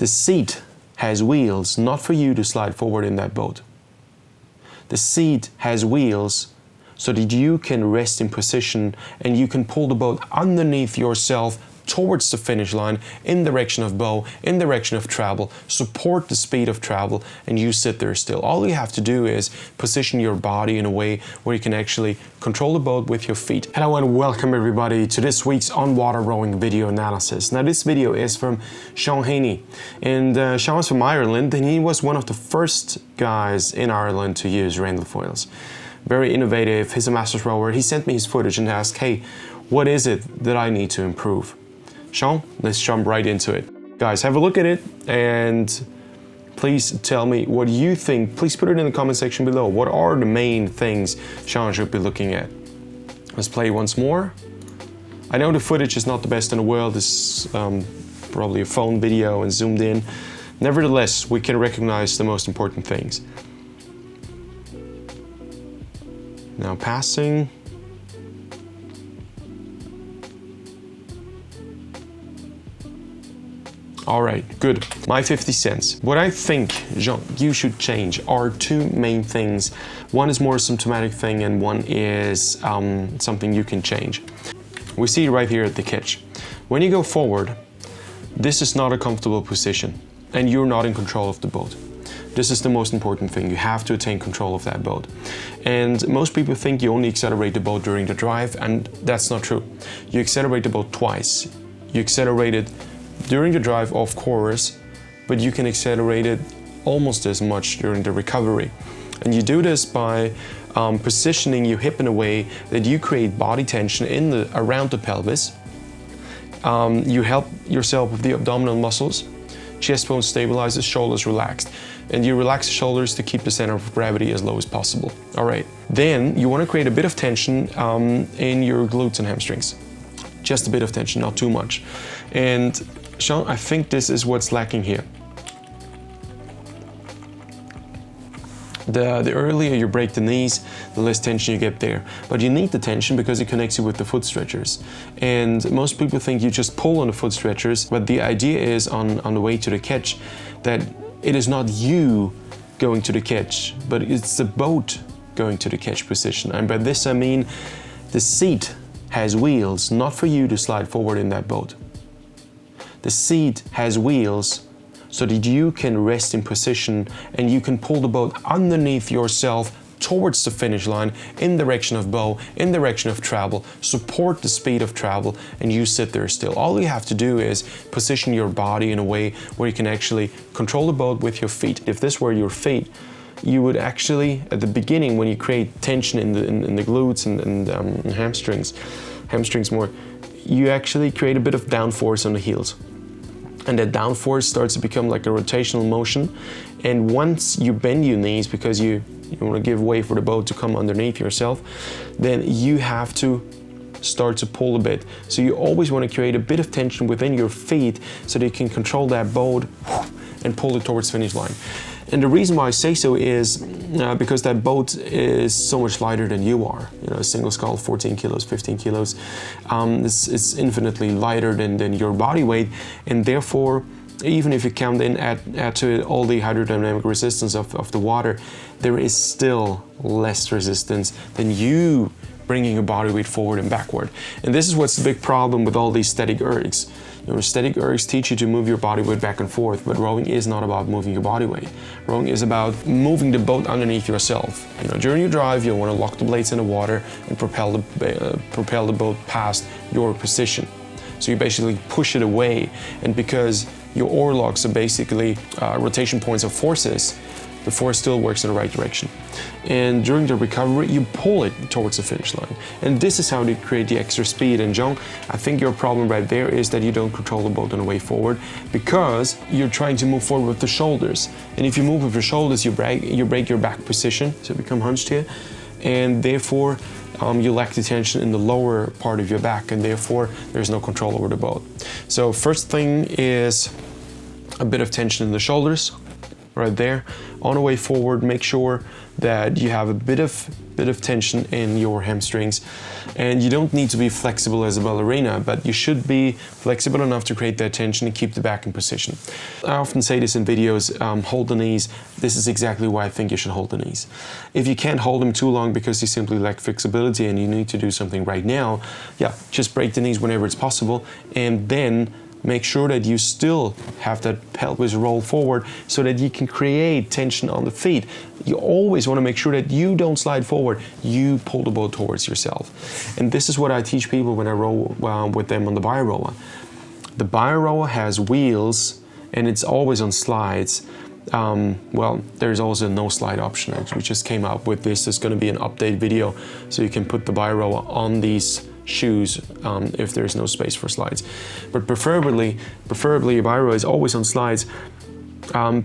The seat has wheels, not for you to slide forward in that boat. The seat has wheels so that you can rest in position and you can pull the boat underneath yourself towards the finish line, in direction of bow, in direction of travel, support the speed of travel, and you sit there still. All you have to do is position your body in a way where you can actually control the boat with your feet. Hello and welcome everybody to this week's on-water rowing video analysis. Now this video is from Sean Haney, and Sean is from Ireland, and he was one of the first guys in Ireland to use Randallfoils. Very innovative. He's a master's rower. He sent me his footage and asked, hey, what is it that I need to improve? Sean, let's jump right into it. Guys, have a look at it and please tell me what you think. Please put it in the comment section below. What are the main things Sean should be looking at? Let's play once more. I know the footage is not the best in the world. It's probably a phone video and zoomed in. Nevertheless, we can recognize the most important things. Now passing. All right, good. My 50 cents. What I think, Jean, you should change are two main things. One is more a symptomatic thing and one is something you can change. We see it right here at the catch. When you go forward, this is not a comfortable position and you're not in control of the boat. This is the most important thing. You have to attain control of that boat. And most people think you only accelerate the boat during the drive, and that's not true. You accelerate the boat twice. You accelerate it during the drive, of course, but you can accelerate it almost as much during the recovery. And you do this by positioning your hip in a way that you create body tension around the pelvis. You help yourself with the abdominal muscles, chest bone stabilizes, shoulders relaxed. And you relax the shoulders to keep the center of gravity as low as possible. All right. Then you want to create a bit of tension in your glutes and hamstrings. Just a bit of tension, not too much. And Sean, I think this is what's lacking here. The earlier you break the knees, the less tension you get there. But you need the tension because it connects you with the foot stretchers. And most people think you just pull on the foot stretchers, but the idea is on the way to the catch that it is not you going to the catch, but it's the boat going to the catch position. And by this I mean the seat has wheels, not for you to slide forward in that boat. The seat has wheels so that you can rest in position and you can pull the boat underneath yourself towards the finish line, in direction of bow, in direction of travel, support the speed of travel, and you sit there still. All you have to do is position your body in a way where you can actually control the boat with your feet. If this were your feet, you would actually, at the beginning, when you create tension in the glutes and hamstrings more, you actually create a bit of downforce on the heels. And that downforce starts to become like a rotational motion. And once you bend your knees because you want to give way for the boat to come underneath yourself, then you have to start to pull a bit. So you always want to create a bit of tension within your feet so that you can control that boat and pull it towards finish line. And the reason why I say so is because that boat is so much lighter than you are. You know, a single scull, 14 kilos, 15 kilos. It's infinitely lighter than your body weight, and therefore, even if you count in add to it all the hydrodynamic resistance of the water, there is still less resistance than you bringing your body weight forward and backward. And this is what's the big problem with all these static ergs. You know, static ergs teach you to move your body weight back and forth, but rowing is not about moving your body weight. Rowing is about moving the boat underneath yourself. You know, during your drive, you'll want to lock the blades in the water and propel the boat past your position. So you basically push it away, and because your oar locks are basically rotation points of forces, the force still works in the right direction. And during the recovery, you pull it towards the finish line. And this is how you create the extra speed. And John, I think your problem right there is that you don't control the boat on the way forward because you're trying to move forward with the shoulders. And if you move with your shoulders, you break your back position, so you become hunched here. And therefore, you lack the tension in the lower part of your back, and therefore, there's no control over the boat. So first thing is a bit of tension in the shoulders. right there. On the way forward, make sure that you have a bit of tension in your hamstrings, and you don't need to be flexible as a ballerina, but you should be flexible enough to create that tension and keep the back in position. I often say this in videos, hold the knees. This is exactly why I think you should hold the knees. If you can't hold them too long because you simply lack flexibility and you need to do something right now, yeah, just break the knees whenever it's possible, and then make sure that you still have that pelvis roll forward so that you can create tension on the feet. You always want to make sure that you don't slide forward, you pull the boat towards yourself. And this is what I teach people when I row with them on the bio rower. The bio rower has wheels and it's always on slides. Well, there's also a no slide option. We just came up with this. There's going to be an update video so you can put the bio rower on these shoes if there's no space for slides. But preferably your biro is always on slides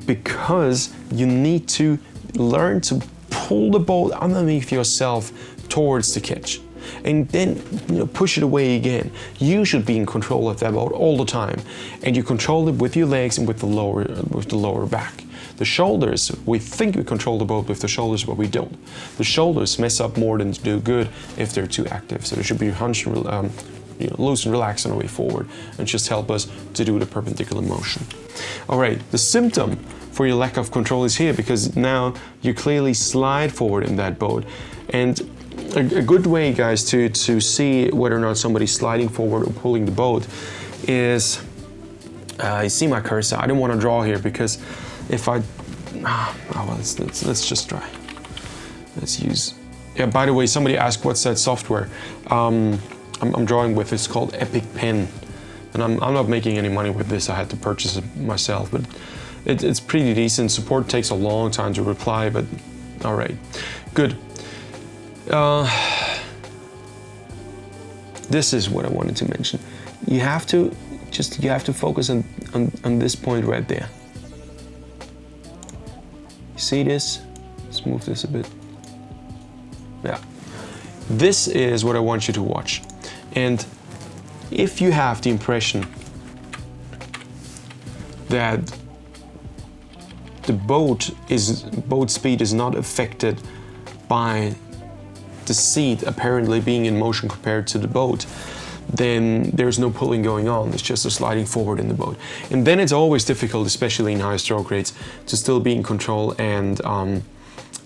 because you need to learn to pull the boat underneath yourself towards the catch, and then push it away again. You should be in control of that boat all the time, and you control it with your legs and with the lower back. The shoulders, we think we control the boat with the shoulders, but we don't. The shoulders mess up more than do good if they're too active. So they should be hunched, loose and relaxed on the way forward, and just help us to do the perpendicular motion. All right, the symptom for your lack of control is here, because now you clearly slide forward in that boat. And a good way, guys, to see whether or not somebody's sliding forward or pulling the boat is, you see my cursor. I don't want to draw here because if I, let's just try. Let's use, yeah, by the way, somebody asked what's that software I'm drawing with. It's called Epic Pen. And I'm not making any money with this. I had to purchase it myself, but it's pretty decent. Support takes a long time to reply, but all right, good. This is what I wanted to mention. You have to focus on this point right there. You see this? Let's move this a bit. Yeah. This is what I want you to watch. And if you have the impression that the boat speed is not affected by the seat apparently being in motion compared to the boat, then there's no pulling going on. It's just a sliding forward in the boat. And then it's always difficult, especially in high stroke rates, to still be in control, and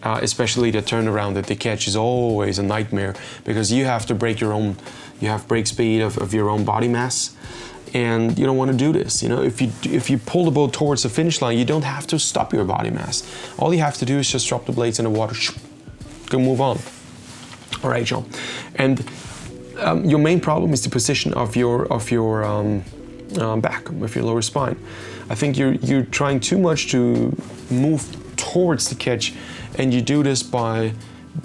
especially the turnaround at the catch is always a nightmare, because you have to break break speed of your own body mass, and you don't want to do this. If you pull the boat towards the finish line, you don't have to stop your body mass. All you have to do is just drop the blades in the water, go move on. All right, John. And your main problem is the position of your back, of your lower spine. I think you're trying too much to move towards the catch, and you do this by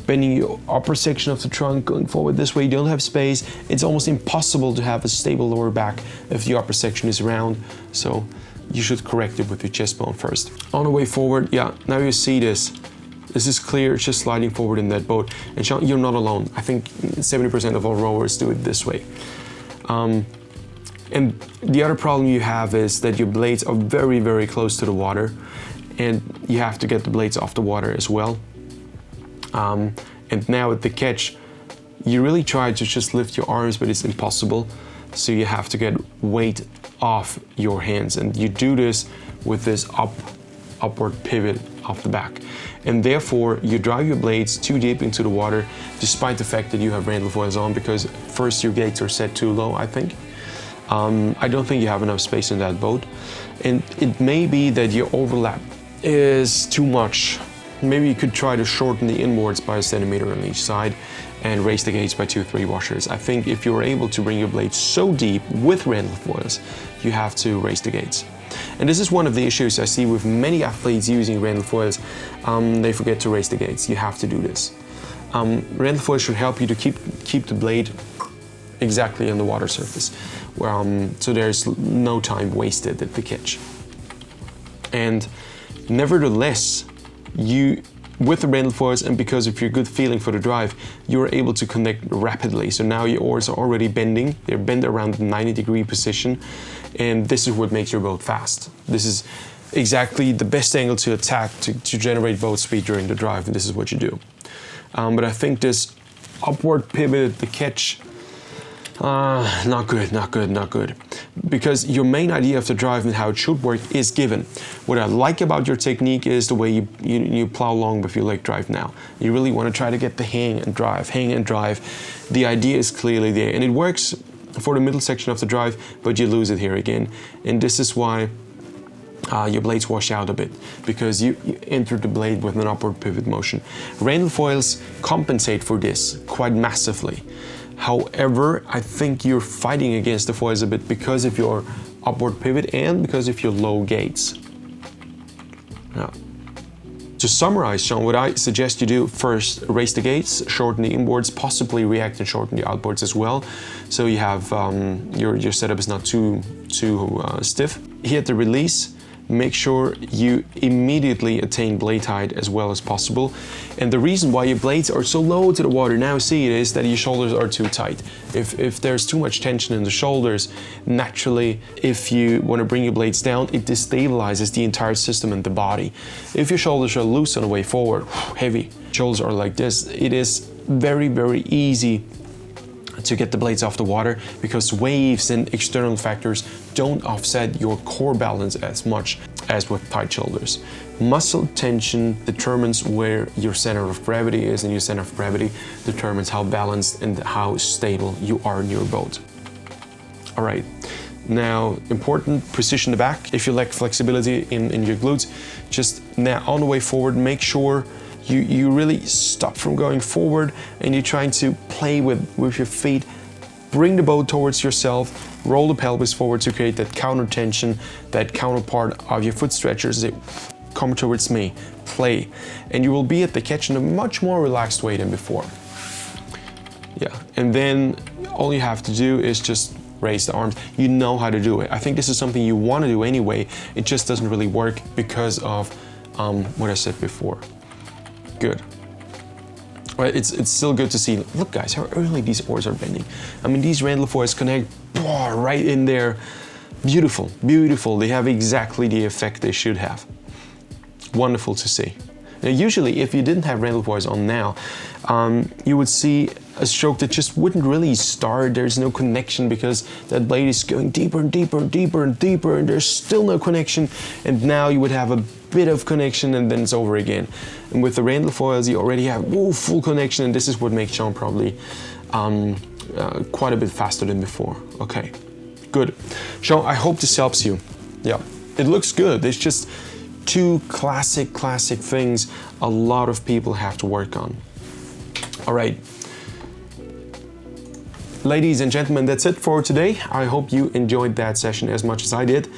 bending your upper section of the trunk, going forward this way. You don't have space. It's almost impossible to have a stable lower back if the upper section is round. So you should correct it with your chest bone first. On the way forward, yeah, now you see this. This is clear, it's just sliding forward in that boat. And Sean, you're not alone. I think 70% of all rowers do it this way. And the other problem you have is that your blades are very, very close to the water, and you have to get the blades off the water as well. And now at the catch, you really try to just lift your arms, but it's impossible. So you have to get weight off your hands, and you do this with this upward pivot off the back. And therefore, you drive your blades too deep into the water, despite the fact that you have Randallfoils on, because first your gates are set too low, I think. I don't think you have enough space in that boat. And it may be that your overlap is too much. Maybe you could try to shorten the inboards by 1 centimeter on each side and raise the gates by 2-3 washers. I think if you're able to bring your blades so deep with Randallfoils, you have to raise the gates. And this is one of the issues I see with many athletes using Randallfoils. They forget to raise the gates. You have to do this. Randallfoils should help you to keep the blade exactly on the water surface, so there's no time wasted at the catch. And nevertheless, with the Randallfoils, and because of your good feeling for the drive, you're able to connect rapidly. So now your oars are already bending. They're bent around the 90-degree position, and this is what makes your boat fast. This is exactly the best angle to attack to generate boat speed during the drive, and this is what you do. But I think this upward pivot at the catch, not good. Because your main idea of the drive and how it should work is given. What I like about your technique is the way you plow along with your leg drive now. You really want to try to get the hang and drive. The idea is clearly there, and it works for the middle section of the drive, but you lose it here again. And this is why your blades wash out a bit, because you enter the blade with an upward pivot motion. Randallfoils compensate for this quite massively. However, I think you're fighting against the foils a bit because of your upward pivot and because of your low gates. Now, to summarize, Sean, what I suggest you do first, raise the gates, shorten the inboards, possibly react and shorten the outboards as well. So you have your setup is not too stiff. Hit the release. Make sure you immediately attain blade height as well as possible. And the reason why your blades are so low to the water now, see it, is that your shoulders are too tight. If there's too much tension in the shoulders, naturally, if you want to bring your blades down, it destabilizes the entire system and the body. If your shoulders are loose on the way forward, heavy, shoulders are like this, it is very, very easy to get the blades off the water, because waves and external factors don't offset your core balance as much as with tight shoulders. Muscle tension determines where your center of gravity is, and your center of gravity determines how balanced and how stable you are in your boat. All right, now important, position the back. If you lack flexibility in your glutes, just now on the way forward, make sure you really stop from going forward and you're trying to play with your feet. Bring the boat towards yourself, roll the pelvis forward to create that counter tension, that counterpart of your foot stretchers. Come towards me, play. And you will be at the catch in a much more relaxed way than before. Yeah, and then all you have to do is just raise the arms. You know how to do it. I think this is something you want to do anyway. It just doesn't really work because of what I said before. Good. Right, it's still good to see. Look, guys, how early these oars are bending. I mean, these Randallfoils connect right in there. Beautiful, beautiful. They have exactly the effect they should have. Wonderful to see. Now, usually, if you didn't have Randallfoils on now, you would see a stroke that just wouldn't really start. There's no connection because that blade is going deeper and deeper and deeper and deeper, and there's still no connection. And now you would have a bit of connection, and then it's over again. And with the Randallfoils, you already have full connection, and this is what makes Sean probably quite a bit faster than before. Okay, good. Sean, I hope this helps you. Yeah, it looks good. It's just two classic things a lot of people have to work on. All right. Ladies and gentlemen, that's it for today. I hope you enjoyed that session as much as I did.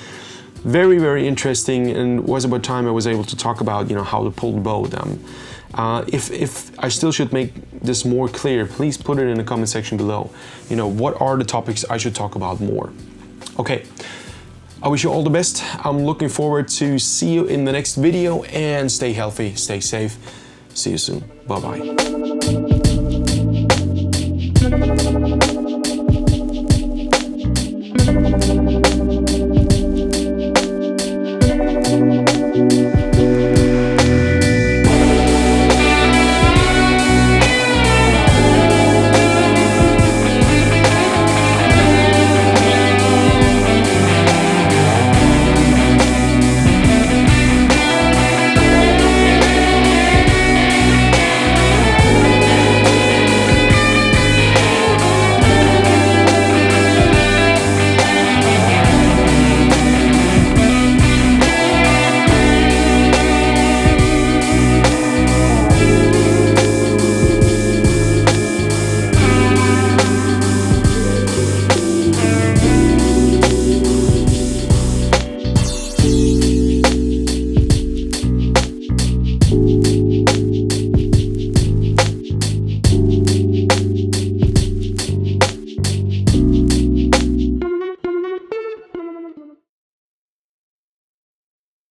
Very, very interesting, and was about time I was able to talk about, how to pull the boat. If I still should make this more clear, please put it in the comment section below. What are the topics I should talk about more? Okay, I wish you all the best. I'm looking forward to see you in the next video, and stay healthy, stay safe. See you soon. Bye-bye.